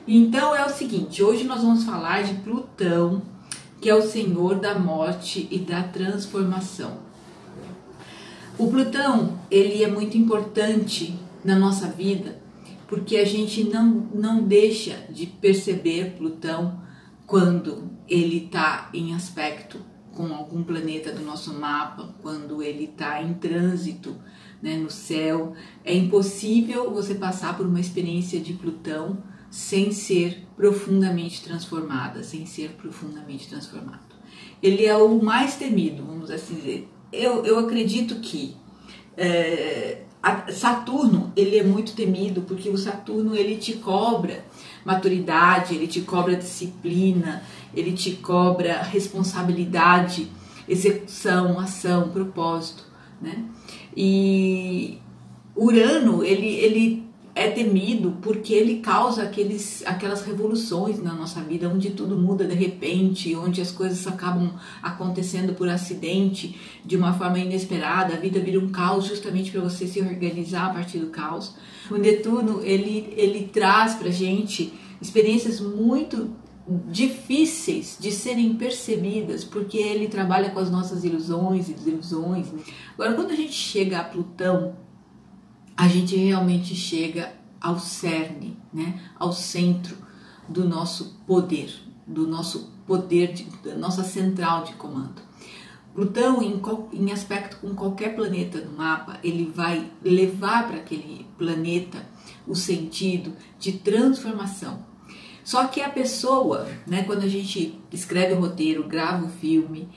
Então é o seguinte, hoje nós vamos falar de Plutão, que é o senhor da morte e da transformação. O Plutão, ele é muito importante na nossa vida, porque a gente não deixa de perceber Plutão quando ele está em aspecto com algum planeta do nosso mapa, quando ele está em trânsito, né, no céu. É impossível você passar por uma experiência de Plutão sem ser profundamente transformada, sem ser profundamente transformado. Ele é o mais temido, vamos assim dizer. Eu acredito que Saturno, ele é muito temido porque o Saturno, ele te cobra maturidade, ele te cobra disciplina, ele te cobra responsabilidade, execução, ação, propósito, né? E Urano, ele é temido porque ele causa aquelas revoluções na nossa vida, onde tudo muda de repente, onde as coisas acabam acontecendo por acidente, de uma forma inesperada, a vida vira um caos justamente para você se organizar a partir do caos. O Netuno, ele traz pra gente experiências muito difíceis de serem percebidas, porque ele trabalha com as nossas ilusões e desilusões. Agora, quando a gente chega a Plutão, a gente realmente chega ao cerne, né? Ao centro do nosso poder, da nossa central de comando. Plutão, em aspecto com qualquer planeta no mapa, ele vai levar para aquele planeta o sentido de transformação. Só que a pessoa, né, quando a gente escreve o roteiro, grava o filme,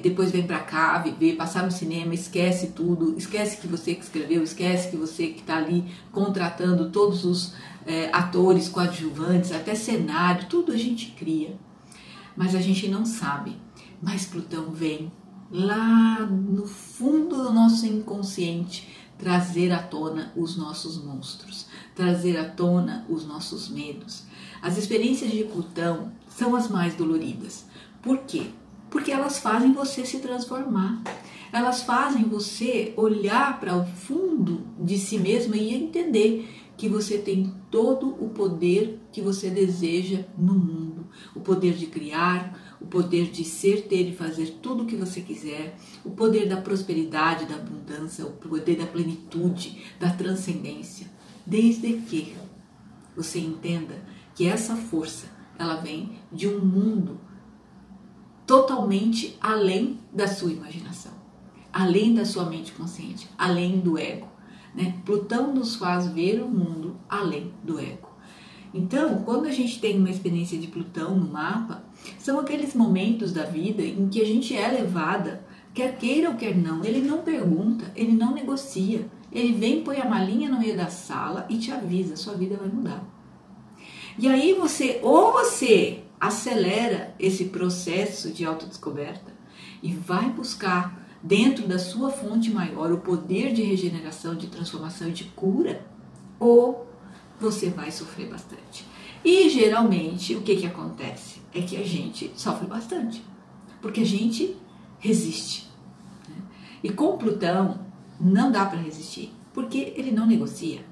depois vem pra cá, viver, passar no cinema, esquece tudo, esquece que você que escreveu, esquece que você que está ali contratando todos os atores, coadjuvantes, até cenário, tudo a gente cria, mas a gente não sabe. Mas Plutão vem lá no fundo do nosso inconsciente trazer à tona os nossos monstros, trazer à tona os nossos medos. As experiências de Plutão são as mais doloridas. Por quê? Porque elas fazem você se transformar. Elas fazem você olhar para o fundo de si mesma e entender que você tem todo o poder que você deseja no mundo. O poder de criar, o poder de ser, ter e fazer tudo o que você quiser, o poder da prosperidade, da abundância, o poder da plenitude, da transcendência. Desde que você entenda que essa força, ela vem de um mundo totalmente além da sua imaginação, além da sua mente consciente, além do ego, né? Plutão nos faz ver o mundo além do ego. Então, quando a gente tem uma experiência de Plutão no mapa, são aqueles momentos da vida em que a gente é levada, quer queira ou quer não, ele não pergunta, ele não negocia, ele vem, põe a malinha no meio da sala e te avisa, sua vida vai mudar. E aí você acelera esse processo de autodescoberta e vai buscar dentro da sua fonte maior o poder de regeneração, de transformação e de cura, ou você vai sofrer bastante. E geralmente o que acontece? É que a gente sofre bastante, porque a gente resiste, né? E com Plutão não dá para resistir, porque ele não negocia.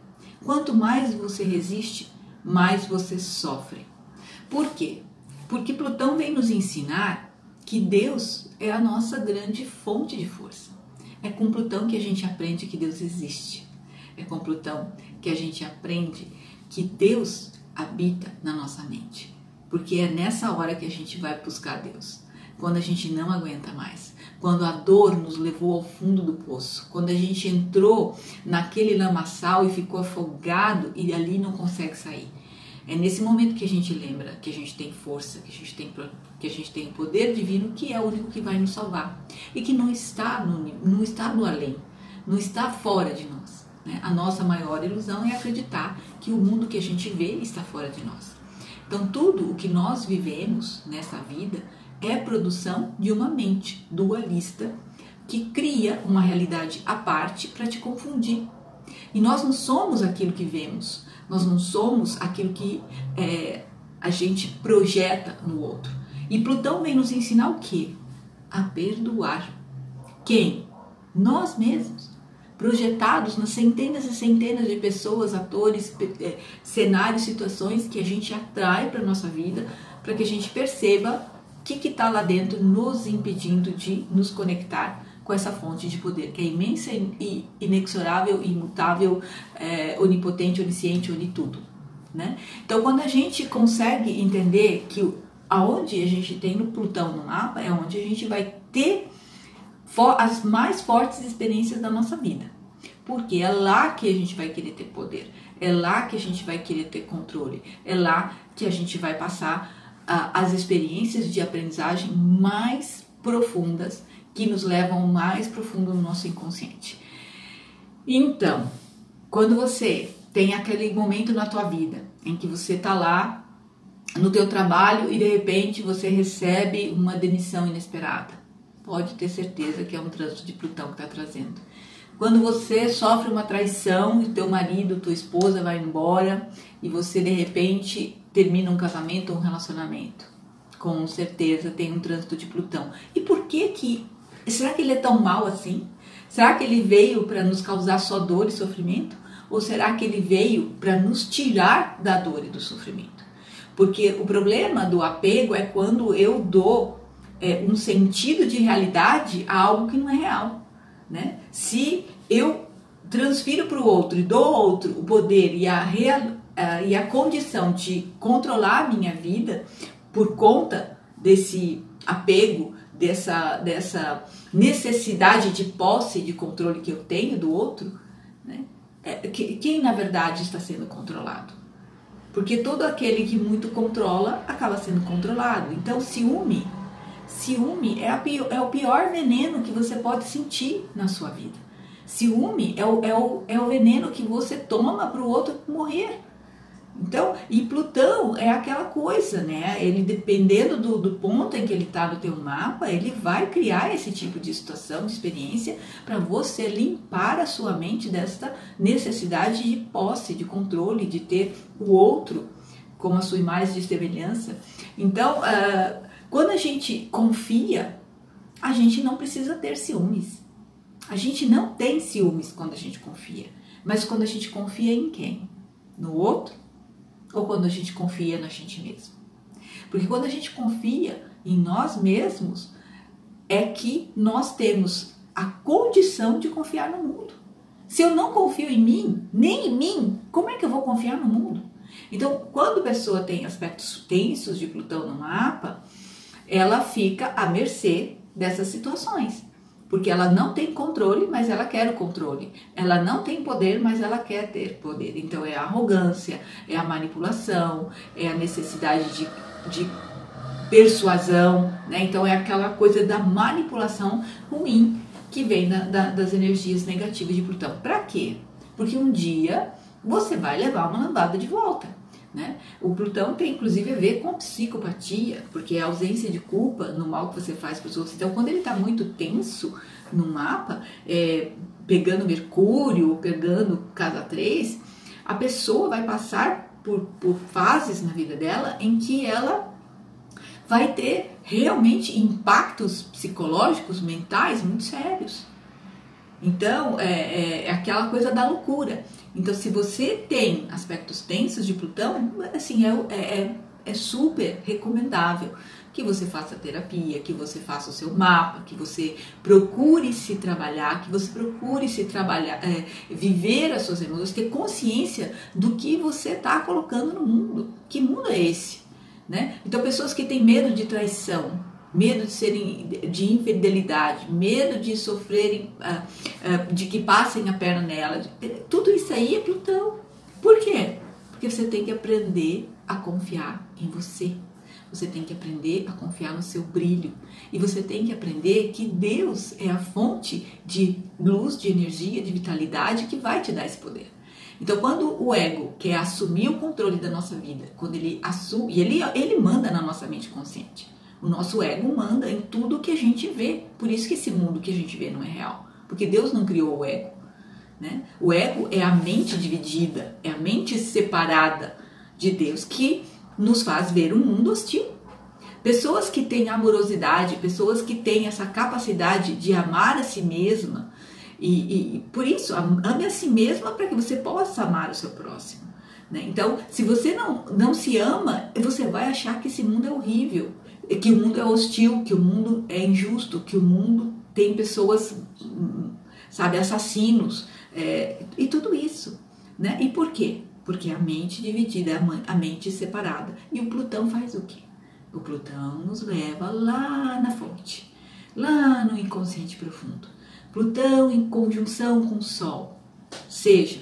Quanto mais você resiste, mais você sofre. Por quê? Porque Plutão vem nos ensinar que Deus é a nossa grande fonte de força. É com Plutão que a gente aprende que Deus existe. É com Plutão que a gente aprende que Deus habita na nossa mente. Porque é nessa hora que a gente vai buscar Deus. Quando a gente não aguenta mais. Quando a dor nos levou ao fundo do poço. Quando a gente entrou naquele lamaçal e ficou afogado e ali não consegue sair. É nesse momento que a gente lembra que a gente tem força, que a gente tem o poder divino, que é o único que vai nos salvar. E que não está no além, não está fora de nós, né? A nossa maior ilusão é acreditar que o mundo que a gente vê está fora de nós. Então tudo o que nós vivemos nessa vida é produção de uma mente dualista que cria uma realidade à parte para te confundir. E nós não somos aquilo que vemos, nós não somos aquilo que a gente projeta no outro. E Plutão vem nos ensinar o quê? A perdoar. Quem? Nós mesmos. projetados nas centenas e centenas de pessoas, atores, cenários, situações que a gente atrai para a nossa vida, para que a gente perceba o que está lá dentro nos impedindo de nos conectar com essa fonte de poder, que é imensa e inexorável, imutável, onipotente, onisciente, onitudo, né? Então, quando a gente consegue entender que aonde a gente tem no Plutão no mapa, é onde a gente vai ter as mais fortes experiências da nossa vida. Porque é lá que a gente vai querer ter poder, é lá que a gente vai querer ter controle, é lá que a gente vai passar as experiências de aprendizagem mais profundas, que nos levam mais profundo no nosso inconsciente. Então, quando você tem aquele momento na tua vida em que você está lá no teu trabalho e de repente você recebe uma demissão inesperada, pode ter certeza que é um trânsito de Plutão que está trazendo. Quando você sofre uma traição e teu marido, tua esposa vai embora e você de repente termina um casamento ou um relacionamento, com certeza tem um trânsito de Plutão. E por que será que ele é tão mal assim? Será que ele veio para nos causar só dor e sofrimento? Ou será que ele veio para nos tirar da dor e do sofrimento? Porque o problema do apego é quando eu dou um sentido de realidade a algo que não é real, né? Se eu transfiro para o outro e dou ao outro o poder e a condição de controlar a minha vida por conta desse apego, dessa necessidade de posse, de controle que eu tenho do outro, né? Quem na verdade está sendo controlado? Porque todo aquele que muito controla acaba sendo controlado. Então ciúme é o pior veneno que você pode sentir na sua vida. Ciúme é o veneno que você toma para o outro morrer. Então, e Plutão é aquela coisa, né? Ele, dependendo do ponto em que ele está no teu mapa, ele vai criar esse tipo de situação, de experiência, para você limpar a sua mente desta necessidade de posse, de controle, de ter o outro como a sua imagem de semelhança. Então, quando a gente confia, a gente não precisa ter ciúmes. A gente não tem ciúmes quando a gente confia. Mas quando a gente confia em quem? No outro? Ou quando a gente confia na gente mesmo? Porque quando a gente confia em nós mesmos, é que nós temos a condição de confiar no mundo. Se eu não confio em mim, nem em mim, como é que eu vou confiar no mundo? Então, quando a pessoa tem aspectos tensos de Plutão no mapa, ela fica à mercê dessas situações. Porque ela não tem controle, mas ela quer o controle. Ela não tem poder, mas ela quer ter poder. Então é a arrogância, é a manipulação, é a necessidade de persuasão, né? Então é aquela coisa da manipulação ruim que vem das energias negativas de Plutão. Para quê? Porque um dia você vai levar uma lambada de volta, né? O Plutão tem inclusive a ver com psicopatia, porque é a ausência de culpa no mal que você faz para os outros. Então, quando ele está muito tenso no mapa, pegando Mercúrio, pegando casa 3, a pessoa vai passar por fases na vida dela em que ela vai ter realmente impactos psicológicos, mentais muito sérios. Então, é aquela coisa da loucura. Então, se você tem aspectos tensos de Plutão, assim, é super recomendável que você faça terapia, que você faça o seu mapa, que você procure se trabalhar, que você procure se trabalhar, viver as suas emoções, ter consciência do que você está colocando no mundo. Que mundo é esse? Né? Então, pessoas que têm medo de traição, medo de infidelidade, medo de sofrerem, de que passem a perna nela, tudo isso aí é Plutão. Por quê? Porque você tem que aprender a confiar em você. Você tem que aprender a confiar no seu brilho. E você tem que aprender que Deus é a fonte de luz, de energia, de vitalidade que vai te dar esse poder. Então, quando o ego quer assumir o controle da nossa vida, quando ele assume, e ele manda na nossa mente consciente. O nosso ego manda em tudo que a gente vê. Por isso que esse mundo que a gente vê não é real. Porque Deus não criou o ego, né? O ego é a mente dividida, é a mente separada de Deus que nos faz ver um mundo hostil. Pessoas que têm amorosidade, pessoas que têm essa capacidade de amar a si mesma E por isso, ame a si mesma para que você possa amar o seu próximo. Né? Então, se você não se ama, você vai achar que esse mundo é horrível, que o mundo é hostil, que o mundo é injusto, que o mundo tem pessoas, sabe, assassinos, e tudo isso. Né? E por quê? Porque a mente dividida, a mente separada. E o Plutão faz o quê? O Plutão nos leva lá na fonte, lá no inconsciente profundo. Plutão em conjunção com o Sol, seja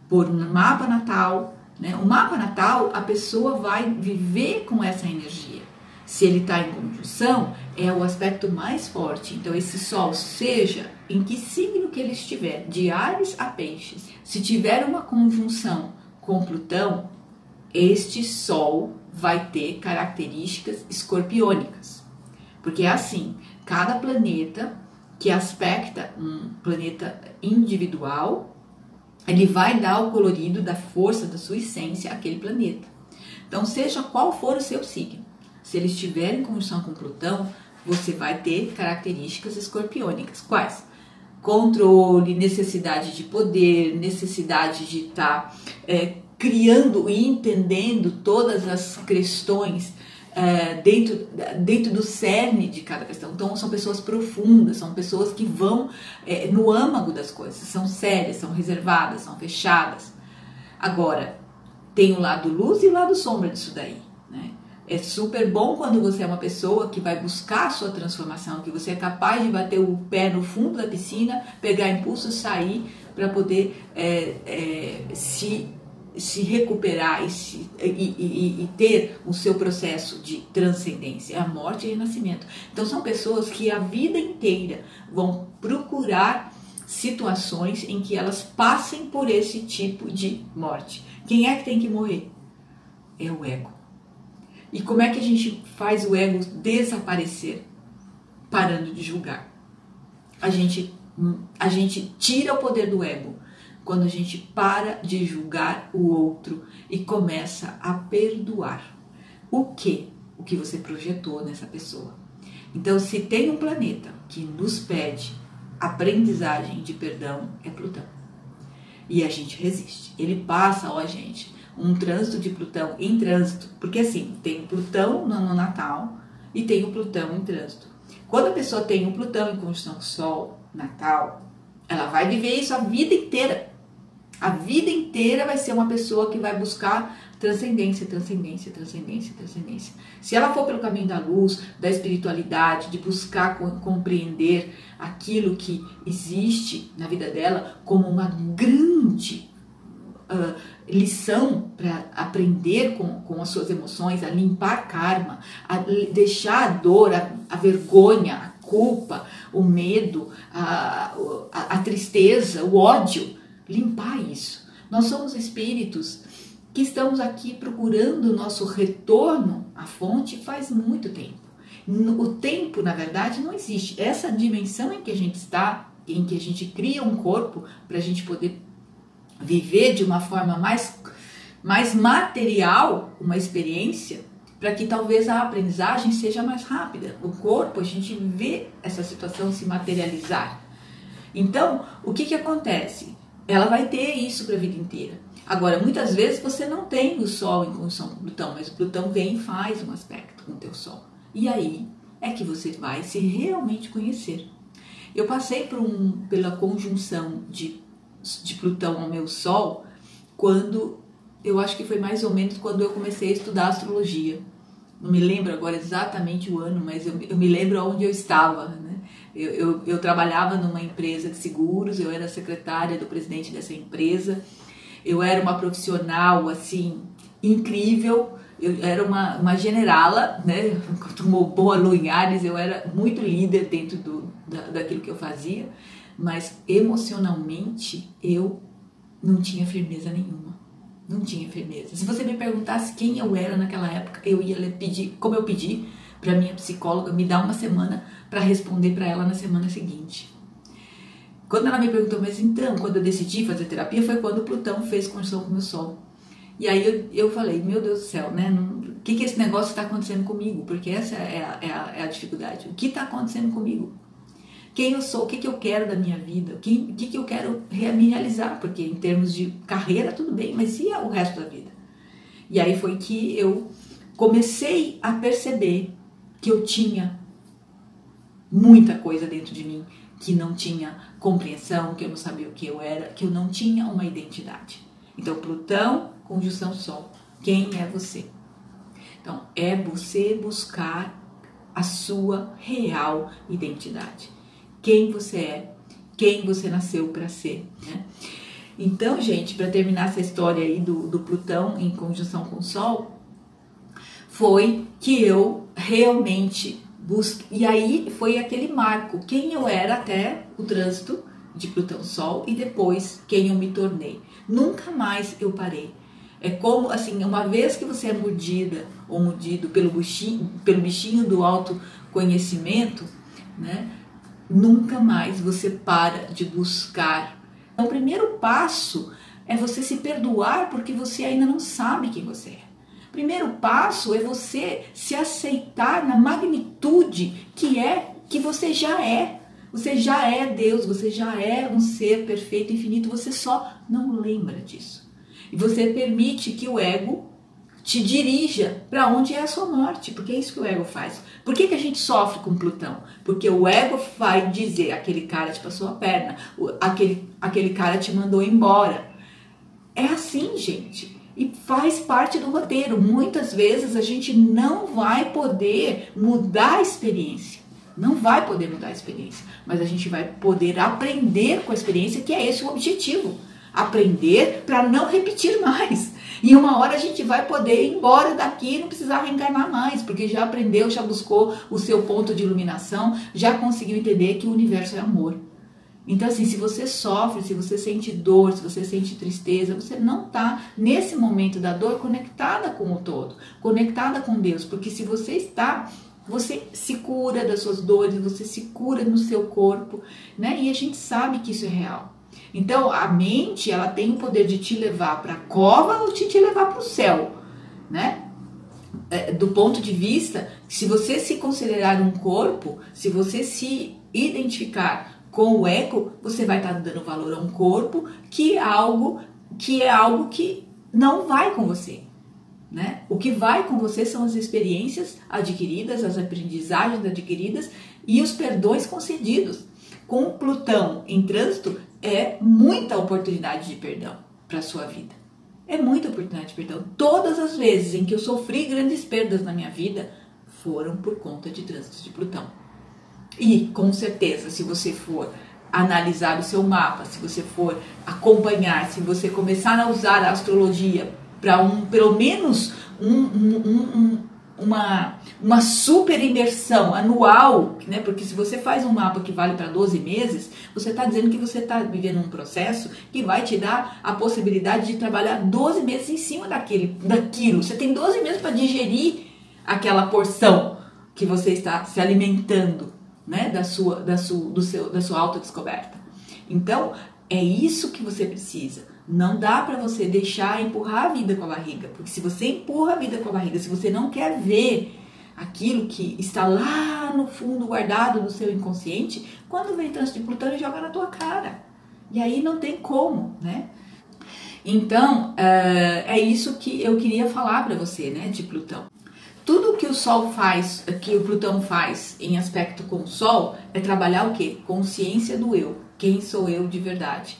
por um mapa natal, né? O mapa natal, a pessoa vai viver com essa energia. Se ele está em conjunção, é o aspecto mais forte. Então, esse Sol, seja em que signo que ele estiver, de Áries a Peixes, se tiver uma conjunção com Plutão, este Sol vai ter características escorpiônicas. Porque é assim, cada planeta que aspecta um planeta individual, ele vai dar o colorido da força da sua essência àquele planeta. Então, seja qual for o seu signo, se ele estiver em conjunção com Plutão, você vai ter características escorpiônicas. Quais? Controle, necessidade de poder, necessidade de estar criando e entendendo todas as questões dentro do cerne de cada questão. Então, são pessoas profundas, são pessoas que vão no âmago das coisas, são sérias, são reservadas, são fechadas. Agora, tem o lado luz e o lado sombra disso daí, né? É super bom quando você é uma pessoa que vai buscar a sua transformação, que você é capaz de bater o pé no fundo da piscina, pegar impulso, sair para poder se recuperar e ter o seu processo de transcendência, a morte e renascimento. Então, são pessoas que a vida inteira vão procurar situações em que elas passem por esse tipo de morte. Quem é que tem que morrer? É o ego. E como é que a gente faz o ego desaparecer? Parando de julgar. A gente tira o poder do ego quando a gente para de julgar o outro e começa a perdoar. O que você projetou nessa pessoa. Então, se tem um planeta que nos pede aprendizagem de perdão, é Plutão. E a gente resiste. Ele passa, ó, gente, um trânsito de Plutão em trânsito. Porque assim, tem Plutão no Natal e tem o Plutão em trânsito. Quando a pessoa tem um Plutão em conjunção com o Sol, Natal, ela vai viver isso a vida inteira. A vida inteira vai ser uma pessoa que vai buscar transcendência, transcendência, transcendência, transcendência. Se ela for pelo caminho da luz, da espiritualidade, de buscar compreender aquilo que existe na vida dela como uma grande lição para aprender com as suas emoções, a limpar karma, a deixar a dor, a vergonha, a culpa, o medo, a tristeza, o ódio, limpar isso. Nós somos espíritos que estamos aqui procurando o nosso retorno à fonte faz muito tempo. O tempo, na verdade, não existe. Essa dimensão em que a gente está, em que a gente cria um corpo para a gente poder viver de uma forma mais material, uma experiência, para que talvez a aprendizagem seja mais rápida. O corpo, a gente vê essa situação se materializar. Então, o que acontece? Ela vai ter isso para a vida inteira. Agora, muitas vezes você não tem o Sol em conjunção com Plutão, mas o Plutão vem e faz um aspecto com o teu Sol. E aí é que você vai se realmente conhecer. Eu passei pela conjunção de Plutão ao meu Sol quando, eu acho que foi mais ou menos quando eu comecei a estudar astrologia. Não me lembro agora exatamente o ano, mas eu me lembro onde eu estava, né? Eu trabalhava numa empresa de seguros, eu era secretária do presidente dessa empresa, eu era uma profissional, assim, incrível, eu era uma generala, né? Tomou boa lua em Ares, eu era muito líder dentro daquilo que eu fazia, mas emocionalmente eu não tinha firmeza nenhuma. Não tinha firmeza. Se você me perguntasse quem eu era naquela época, eu ia pedir, como eu pedi para minha psicóloga me dar uma semana para responder para ela na semana seguinte. Quando ela me perguntou, mas então, quando eu decidi fazer terapia, foi quando o Plutão fez conjunção com o meu Sol. E aí eu falei, meu Deus do céu, né? O que esse negócio está acontecendo comigo? Porque essa é a dificuldade. O que está acontecendo comigo? quem eu sou, o que eu quero da minha vida, o que eu quero me realizar, porque em termos de carreira tudo bem, mas e o resto da vida? E aí foi que eu comecei a perceber que eu tinha muita coisa dentro de mim, que não tinha compreensão, que eu não sabia o que eu era, que eu não tinha uma identidade. Então, Plutão, conjunção Sol. Quem é você? Então, é você buscar a sua real identidade. Quem você é, quem você nasceu para ser, né? Então, gente, para terminar essa história aí do Plutão em conjunção com o Sol, foi que eu realmente busquei, e aí foi aquele marco, quem eu era até o trânsito de Plutão-Sol e depois quem eu me tornei. Nunca mais eu parei. É como, assim, uma vez que você é mordida ou mordido pelo bichinho do autoconhecimento, né, nunca mais você para de buscar. Então, o primeiro passo é você se perdoar porque você ainda não sabe quem você é. O primeiro passo é você se aceitar na magnitude que você já é. Você já é Deus, você já é um ser perfeito, infinito, você só não lembra disso. E você permite que o ego te dirija para onde é a sua morte, porque é isso que o ego faz. Por que a gente sofre com Plutão? Porque o ego vai dizer, aquele cara te passou a perna, aquele cara te mandou embora. É assim, gente, e faz parte do roteiro. Muitas vezes a gente não vai poder mudar a experiência. Não vai poder mudar a experiência, mas a gente vai poder aprender com a experiência, que é esse o objetivo. Aprender para não repetir mais. E uma hora a gente vai poder ir embora daqui e não precisar reencarnar mais, porque já aprendeu, já buscou o seu ponto de iluminação, já conseguiu entender que o universo é amor. Então, assim, se você sofre, se você sente dor, se você sente tristeza, você não está, nesse momento da dor, conectada com o todo, conectada com Deus, porque se você está, você se cura das suas dores, você se cura no seu corpo, né? E a gente sabe que isso é real. Então, a mente, ela tem o poder de te levar para a cova ou de te levar para o céu, né? Do ponto de vista, se você se considerar um corpo, se você se identificar com o ego, você vai estar dando valor a um corpo que é algo que não vai com você, né? O que vai com você são as experiências adquiridas, as aprendizagens adquiridas e os perdões concedidos. Com Plutão em trânsito, é muita oportunidade de perdão para a sua vida. É muita oportunidade de perdão. Todas as vezes em que eu sofri grandes perdas na minha vida, foram por conta de trânsitos de Plutão. E, com certeza, se você for analisar o seu mapa, se você for acompanhar, se você começar a usar a astrologia para pelo menos uma super imersão anual, né? Porque se você faz um mapa que vale para 12 meses, você está dizendo que você está vivendo um processo que vai te dar a possibilidade de trabalhar 12 meses em cima daquilo. Você tem 12 meses para digerir aquela porção que você está se alimentando, né? da sua autodescoberta. Então, é isso que você precisa. Não dá para você deixar empurrar a vida com a barriga, porque se você empurra a vida com a barriga, se você não quer ver aquilo que está lá no fundo guardado no seu inconsciente, quando vem trânsito de Plutão, ele joga na tua cara. E aí não tem como, né? Então, é isso que eu queria falar para você, né, de Plutão. Tudo que o Sol faz, que o Plutão faz em aspecto com o Sol, é trabalhar o quê? Consciência do eu. Quem sou eu de verdade?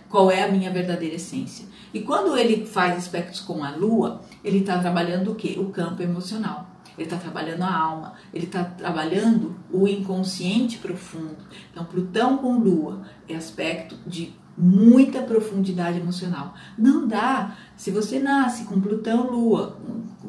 Qual é a minha verdadeira essência? E quando ele faz aspectos com a Lua, ele está trabalhando o quê? O campo emocional. Ele está trabalhando a alma, ele está trabalhando o inconsciente profundo. Então, Plutão com Lua é aspecto de muita profundidade emocional. Não dá, se você nasce com Plutão Lua,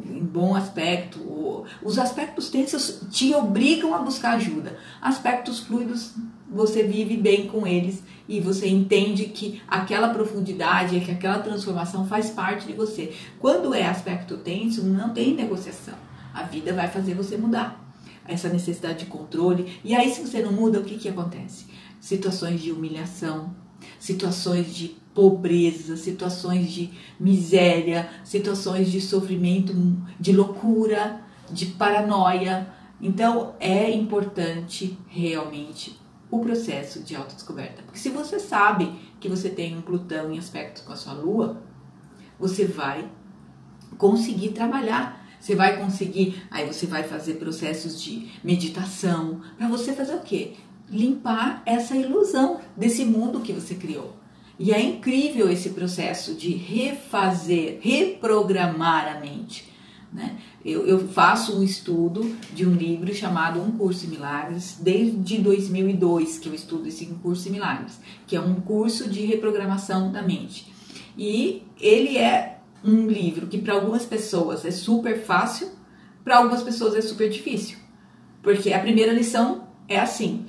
em bom aspecto, os aspectos tensos te obrigam a buscar ajuda. Aspectos fluidos, você vive bem com eles e você entende que aquela profundidade, que aquela transformação faz parte de você. Quando é aspecto tenso, não tem negociação. A vida vai fazer você mudar. Essa necessidade de controle. E aí, se você não muda, o que acontece? Situações de humilhação, situações de pobreza, situações de miséria, situações de sofrimento, de loucura, de paranoia, Então é importante realmente o processo de autodescoberta. Porque se você sabe que você tem um Plutão em aspecto com a sua Lua, você vai conseguir trabalhar. Você vai conseguir, aí você vai fazer processos de meditação, para você fazer o quê? Limpar essa ilusão desse mundo que você criou. E é incrível esse processo de refazer, reprogramar a mente, né? Eu faço um estudo de um livro chamado Um Curso em Milagres, desde 2002 que eu estudo esse Um Curso em Milagres, que é um curso de reprogramação da mente. E ele é um livro que para algumas pessoas é super fácil, para algumas pessoas é super difícil. Porque a primeira lição é assim: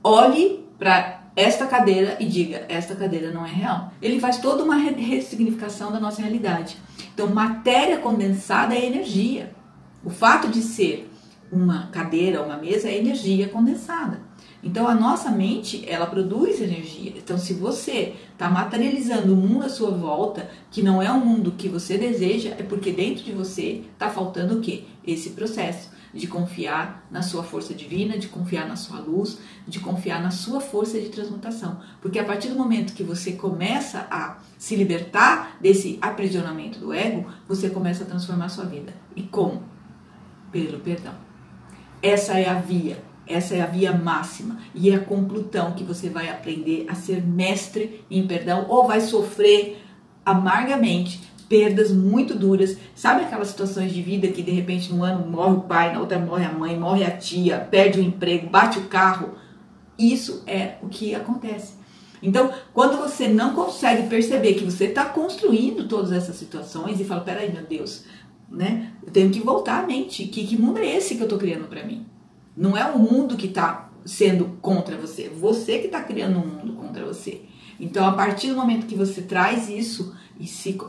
olhe para esta cadeira e diga, esta cadeira não é real. Ele faz toda uma ressignificação da nossa realidade. Então, matéria condensada é energia. O fato de ser uma cadeira, uma mesa, é energia condensada. Então, a nossa mente, ela produz energia. Então, se você está materializando o mundo à sua volta, que não é o mundo que você deseja, é porque dentro de você está faltando o quê? Esse processo de confiar na sua força divina, de confiar na sua luz, de confiar na sua força de transmutação. Porque a partir do momento que você começa a se libertar desse aprisionamento do ego, você começa a transformar a sua vida. E como? Pelo perdão. Essa é a via. Essa é a via máxima. E é com Plutão que você vai aprender a ser mestre em perdão, ou vai sofrer amargamente perdas muito duras. Sabe aquelas situações de vida que de repente no ano morre o pai, na outra morre a mãe, morre a tia, perde o emprego, bate o carro? Isso é o que acontece. Então, quando você não consegue perceber que você está construindo todas essas situações e fala, peraí, meu Deus, né? Eu tenho que voltar à mente. Que mundo é esse que eu estou criando para mim? Não é o mundo que está sendo contra você. Você que está criando um mundo contra você. Então, a partir do momento que você traz isso,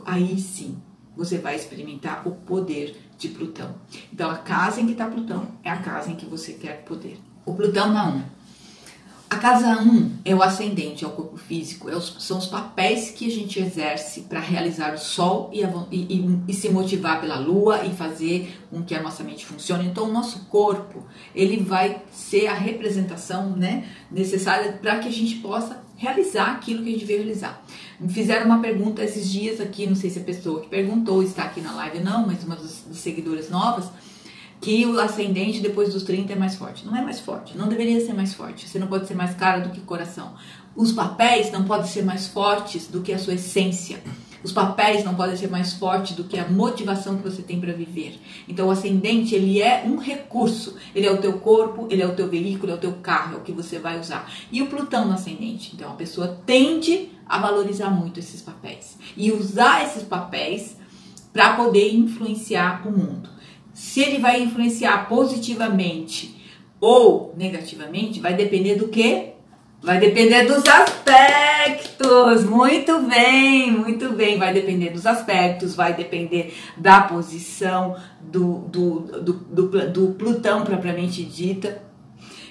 aí sim, você vai experimentar o poder de Plutão. Então, a casa em que está Plutão é a casa em que você quer poder. O Plutão na 1. A casa 1 é o ascendente, é o corpo físico, são os papéis que a gente exerce para realizar o Sol e se motivar pela Lua e fazer com que a nossa mente funcione. Então, o nosso corpo, ele vai ser a representação, né, necessária para que a gente possa realizar aquilo que a gente veio realizar. Me fizeram uma pergunta esses dias aqui, não sei se a pessoa que perguntou está aqui na live ou não, mas uma das seguidoras novas, que o ascendente depois dos 30 é mais forte. Não é mais forte, não deveria ser mais forte. Você não pode ser mais cara do que coração. Os papéis não podem ser mais fortes do que a sua essência. Os papéis não podem ser mais fortes do que a motivação que você tem para viver. Então o ascendente, ele é um recurso. Ele é o teu corpo, ele é o teu veículo, é o teu carro, é o que você vai usar. E o Plutão no ascendente. Então a pessoa tende a valorizar muito esses papéis. E usar esses papéis para poder influenciar o mundo. Se ele vai influenciar positivamente ou negativamente, vai depender do quê? Vai depender dos aspectos. Muito bem, muito bem. Vai depender dos aspectos, vai depender da posição do Plutão propriamente dita.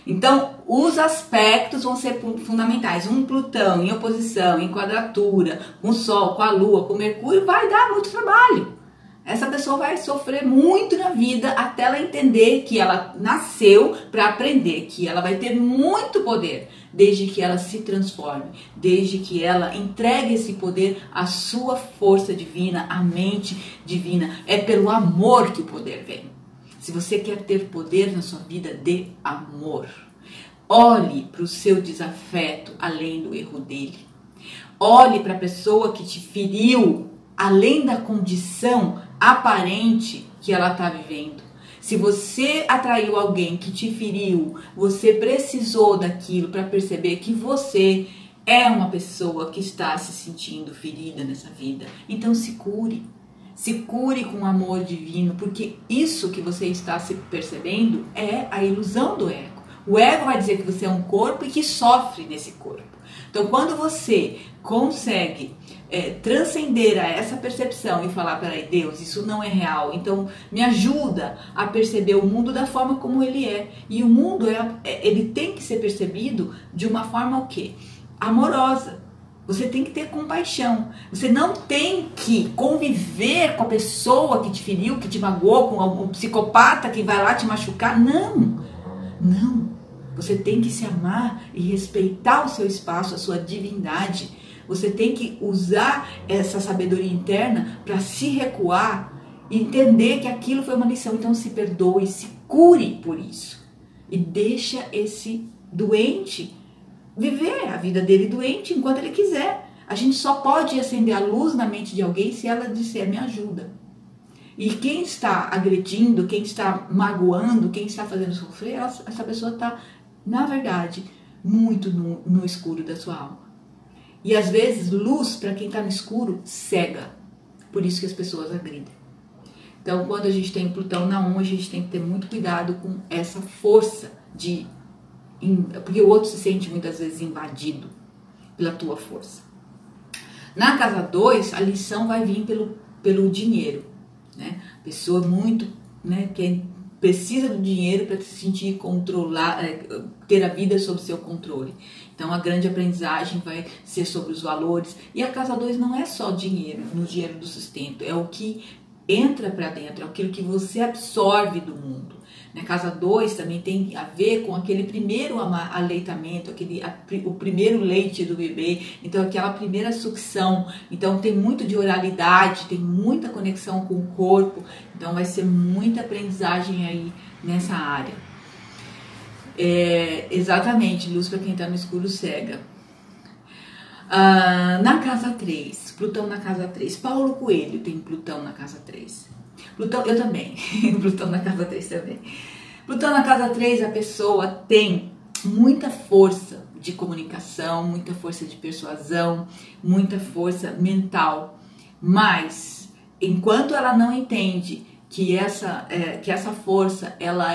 Então, os aspectos vão ser fundamentais. Um Plutão em oposição, em quadratura, com o Sol, com a Lua, com o Mercúrio, vai dar muito trabalho. Essa pessoa vai sofrer muito na vida até ela entender que ela nasceu para aprender, que ela vai ter muito poder, desde que ela se transforme, desde que ela entregue esse poder à sua força divina, à mente divina. É pelo amor que o poder vem. Se você quer ter poder na sua vida, dê amor. Olhe para o seu desafeto além do erro dele. Olhe para a pessoa que te feriu além da condição aparente que ela está vivendo. Se você atraiu alguém que te feriu, você precisou daquilo para perceber que você é uma pessoa que está se sentindo ferida nessa vida. Então se cure. Se cure com o amor divino, porque isso que você está se percebendo é a ilusão do ego. O ego vai dizer que você é um corpo e que sofre nesse corpo. Então quando você consegue transcender a essa percepção e falar, peraí, Deus, isso não é real, então me ajuda a perceber o mundo da forma como ele é. E o mundo ele tem que ser percebido de uma forma o quê? Amorosa. Você tem que ter compaixão. Você não tem que conviver com a pessoa que te feriu, que te magoou, com um psicopata que vai lá te machucar. Não, não. Você tem que se amar e respeitar o seu espaço, a sua divindade. Você tem que usar essa sabedoria interna para se recuar e entender que aquilo foi uma lição. Então se perdoe, se cure por isso. E deixa esse doente viver a vida dele doente enquanto ele quiser. A gente só pode acender a luz na mente de alguém se ela disser, me ajuda. E quem está agredindo, quem está magoando, quem está fazendo sofrer, essa pessoa está, na verdade, muito no escuro da sua alma. E às vezes, luz para quem está no escuro cega. Por isso que as pessoas agridem. Então, quando a gente tem Plutão na 1, a gente tem que ter muito cuidado com essa força porque o outro se sente muitas vezes invadido pela tua força. Na casa 2, a lição vai vir pelo dinheiro, né? Pessoa muito, né, que precisa do dinheiro para se sentir ter a vida sob seu controle. Então a grande aprendizagem vai ser sobre os valores. E a casa 2 não é só dinheiro, no dinheiro do sustento, é o que entra para dentro, é aquilo que você absorve do mundo. Na casa 2 também tem a ver com aquele primeiro aleitamento, o primeiro leite do bebê, então aquela primeira sucção. Então tem muito de oralidade, tem muita conexão com o corpo, então vai ser muita aprendizagem aí nessa área. Exatamente, luz para quem está no escuro cega. Na casa 3, Plutão na casa 3. Paulo Coelho tem Plutão na casa 3. Plutão, eu também. Plutão na casa 3 também. Plutão na casa 3, a pessoa tem muita força de comunicação, muita força de persuasão, muita força mental. Mas, enquanto ela não entende que essa força, ela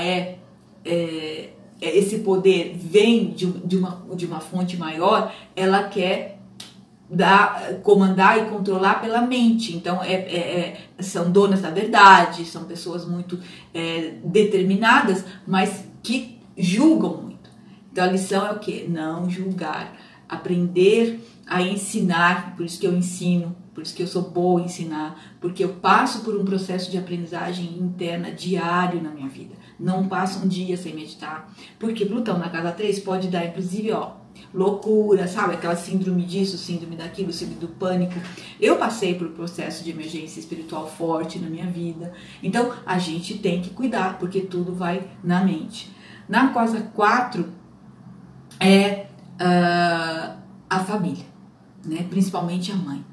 esse poder vem de uma fonte maior, ela quer comandar e controlar pela mente. Então são donas da verdade, são pessoas muito determinadas, mas que julgam muito. Então a lição é o quê? Não julgar, aprender a ensinar. Por isso que eu ensino, por isso que eu sou boa em ensinar, porque eu passo por um processo de aprendizagem interna diário na minha vida. Não passo um dia sem meditar, porque Plutão na casa 3 pode dar, inclusive, loucura, sabe? Aquela síndrome disso, síndrome daquilo, síndrome do pânico. Eu passei por um processo de emergência espiritual forte na minha vida. Então, a gente tem que cuidar, porque tudo vai na mente. Na casa 4 é a família, né? Principalmente a mãe.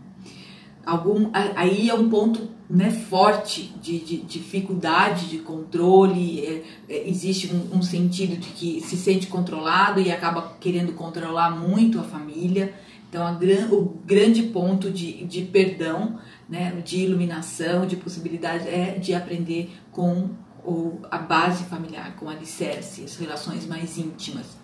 Aí é um ponto, né, forte de dificuldade de controle. Existe um sentido de que se sente controlado e acaba querendo controlar muito a família. Então o grande ponto de perdão, né, de iluminação, de possibilidade é de aprender com a base familiar, com o alicerce, as relações mais íntimas.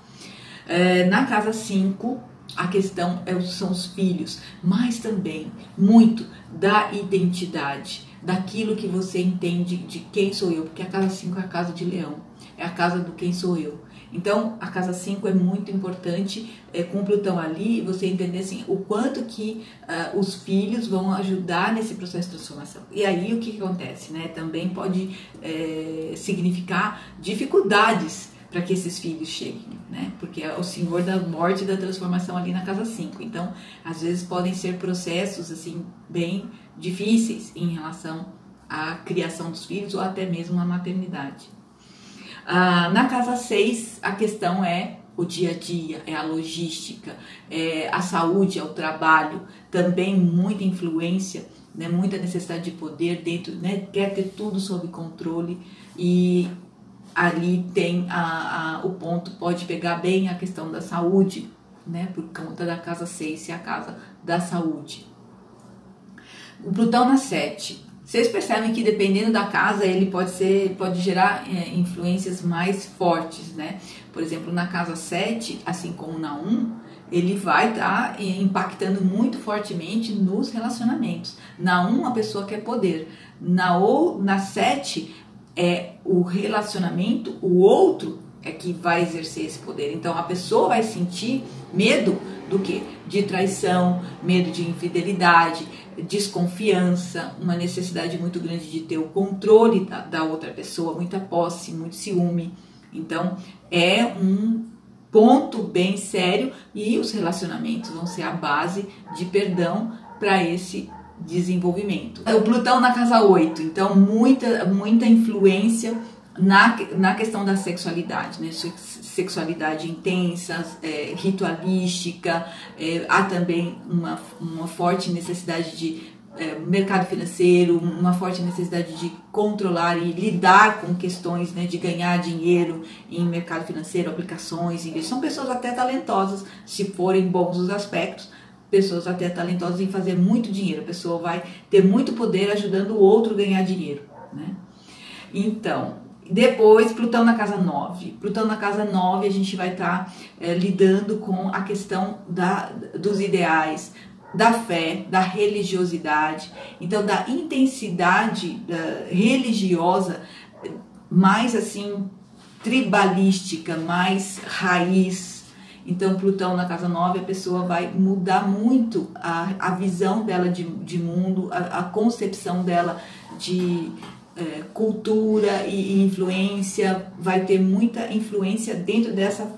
Na casa 5, a questão são os filhos, mas também muito da identidade, daquilo que você entende de quem sou eu, porque a casa 5 é a casa de Leão, é a casa do quem sou eu. Então a casa 5 é muito importante, com Plutão ali, você entender assim, o quanto que os filhos vão ajudar nesse processo de transformação. E aí o que acontece, né? Também pode significar dificuldades para que esses filhos cheguem, né? Porque é o Senhor da morte e da transformação ali na casa 5. Então, às vezes podem ser processos assim bem difíceis em relação à criação dos filhos ou até mesmo à maternidade. Na casa 6, a questão é o dia a dia, é a logística, é a saúde, é o trabalho, também muita influência, né? Muita necessidade de poder dentro, né? Quer ter tudo sob controle e ali tem o ponto, pode pegar bem a questão da saúde, né? Por conta da casa 6 ser a casa da saúde. O Plutão na 7. Vocês percebem que dependendo da casa, ele pode gerar influências mais fortes, né? Por exemplo, na casa 7, assim como na 1, ele vai estar impactando muito fortemente nos relacionamentos. Na 1, a pessoa quer poder. Na 7, é o relacionamento, o outro é que vai exercer esse poder. Então a pessoa vai sentir medo do quê? De traição, medo de infidelidade, desconfiança, uma necessidade muito grande de ter o controle da outra pessoa, muita posse, muito ciúme. Então é um ponto bem sério e os relacionamentos vão ser a base de perdão para esse desenvolvimento. O Plutão na casa 8, então muita influência na questão da sexualidade, né? Sexualidade intensa, ritualística, há também uma forte necessidade de mercado financeiro, uma forte necessidade de controlar e lidar com questões, né, de ganhar dinheiro em mercado financeiro, aplicações, são pessoas até talentosas, se forem bons os aspectos, pessoas até talentosas em fazer muito dinheiro, a pessoa vai ter muito poder ajudando o outro a ganhar dinheiro, né? Então, depois, Plutão na casa 9. Plutão na casa 9, a gente vai estar lidando com a questão dos ideais, da fé, da religiosidade, então da intensidade religiosa mais assim, tribalística, mais raiz. Então, Plutão na casa 9, a pessoa vai mudar muito a visão dela de mundo, a concepção dela de cultura e influência, vai ter muita influência dentro dessa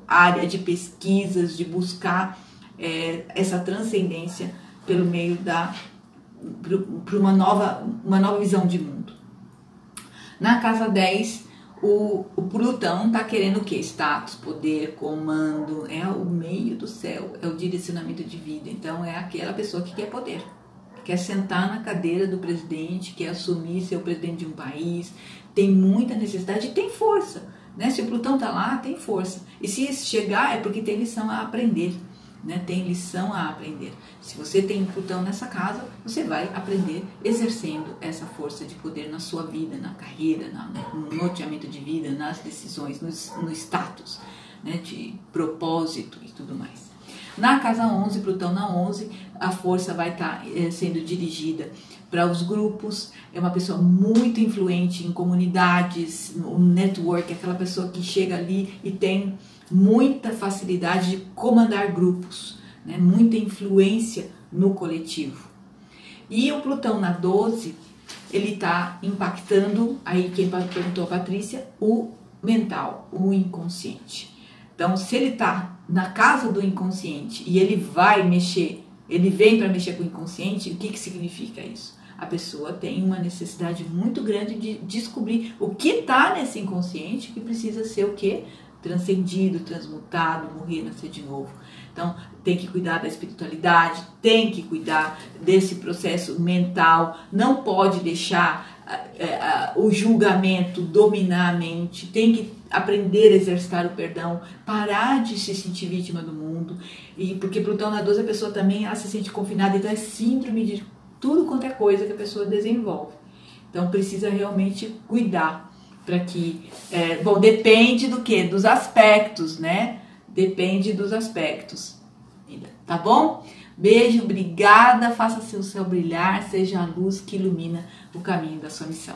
área de pesquisas, de buscar essa transcendência pelo meio para uma nova visão de mundo. Na casa 10, o Plutão está querendo o quê? Status, poder, comando, é o meio do céu, é o direcionamento de vida. Então é aquela pessoa que quer poder, quer sentar na cadeira do presidente, quer assumir ser o presidente de um país, tem muita necessidade e tem força, né? Se o Plutão está lá, tem força. E se chegar é porque tem lição a aprender, né? Tem lição a aprender. Se você tem Plutão nessa casa, você vai aprender exercendo essa força de poder na sua vida, na carreira, no norteamento de vida, nas decisões, no status, né? De propósito e tudo mais. Na casa 11, Plutão na 11, a força vai estar sendo dirigida para os grupos, é uma pessoa muito influente em comunidades, no network, aquela pessoa que chega ali e tem muita facilidade de comandar grupos, né? Muita influência no coletivo. E o Plutão na 12, ele está impactando, aí quem perguntou a Patrícia, o mental, o inconsciente. Então, se ele está na casa do inconsciente e ele vai mexer, ele vem para mexer com o inconsciente, o que significa isso? A pessoa tem uma necessidade muito grande de descobrir o que está nesse inconsciente que precisa ser o quê? Transcendido, transmutado, morrer, nascer de novo. Então, tem que cuidar da espiritualidade, tem que cuidar desse processo mental, não pode deixar o julgamento dominar a mente, tem que aprender a exercitar o perdão, parar de se sentir vítima do mundo, e porque Plutão na 12 a pessoa também ela se sente confinada, então é síndrome de tudo quanto é coisa que a pessoa desenvolve. Então precisa realmente cuidar para que, bom, depende do que? Dos aspectos, né? Depende dos aspectos, tá bom? Beijo, obrigada, faça seu céu brilhar, seja a luz que ilumina o caminho da sua missão.